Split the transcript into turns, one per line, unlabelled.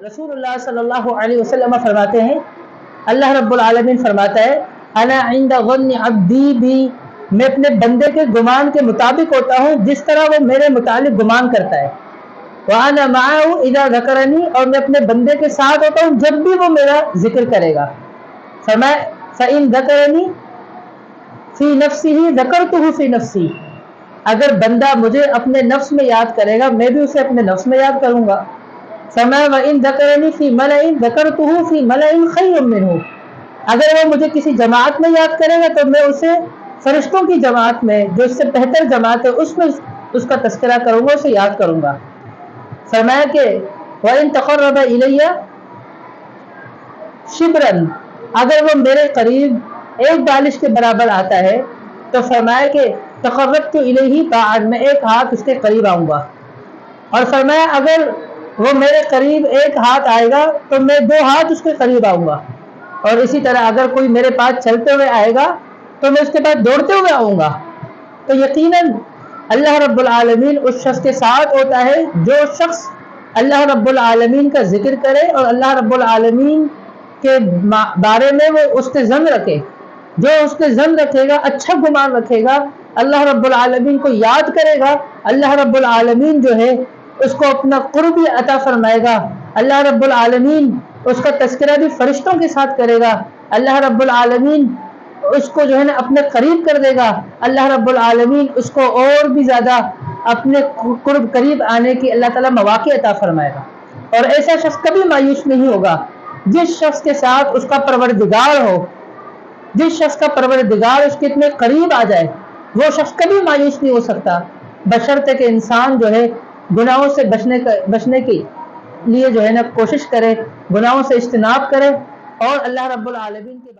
رسول اللہ صلی اللہ علیہ وسلم فرماتے ہیں، اللہ رب العالمین فرماتا ہے انا عند ظن عبدی بھی، میں اپنے بندے کے گمان کے مطابق ہوتا ہوں جس طرح وہ میرے متعلق گمان کرتا ہے۔ وانا معه اذا ذکرنی، اور میں اپنے بندے کے ساتھ ہوتا ہوں جب بھی وہ میرا ذکر کرے گا۔ فرمایا فإن ذکرنی فی نفسہ ذکرتہ فی نفسی، اگر بندہ مجھے اپنے نفس میں یاد کرے گا میں بھی اسے اپنے نفس میں یاد کروں گا۔ فرمایا وإن ذکرنی فی ملأ ذکرتہ فی ملأ خیر منہ، اگر وہ مجھے کسی جماعت میں یاد کرے گا تو میں اسے فرشتوں کی جماعت میں جو اس سے بہتر جماعت ہے اس میں اس کا تذکرہ کروں گا، اسے یاد کروں گا۔ فرمایا کہ وإن تقرب الی شبرا، اگر وہ میرے قریب ایک بالش کے برابر آتا ہے تو فرمایا کہ تقربت الیہ باعا، میں ایک ہاتھ اس کے قریب آؤں گا۔ اور فرمایا اگر وہ میرے قریب ایک ہاتھ آئے گا تو میں 2 ہاتھ اس کے قریب آؤں گا۔ اور اسی طرح اگر کوئی میرے پاس چلتے ہوئے آئے گا تو میں اس کے پاس دوڑتے ہوئے آؤں گا۔ تو یقیناً اللہ رب العالمین اس شخص کے ساتھ ہوتا ہے جو شخص اللہ رب العالمین کا ذکر کرے اور اللہ رب العالمین کے بارے میں وہ اس کے ظن رکھے۔ جو اس کے ظن رکھے گا، اچھا گمان رکھے گا، اللہ رب العالمین کو یاد کرے گا، اللہ رب العالمین جو ہے اس کو اپنا قرب عطا فرمائے گا۔ اللہ رب العالمین اس کا تذکرہ بھی فرشتوں کے ساتھ کرے گا۔ اللہ رب العالمین اس کو جو ہے نا اپنے قریب کر دے گا۔ اللہ رب العالمین اس کو اور بھی زیادہ اپنے قریب آنے کی اللہ تعالیٰ مواقع عطا فرمائے گا۔ اور ایسا شخص کبھی مایوس نہیں ہوگا جس شخص کے ساتھ اس کا پروردگار ہو، جس شخص کا پروردگار اس کے اتنے قریب آ جائے، وہ شخص کبھی مایوس نہیں ہو سکتا، بشرطے کہ انسان جو ہے گناہوں سے بچنے کے لیے جو ہے نا کوشش کرے، گناہوں سے اجتناب کرے اور اللہ رب العالمین کے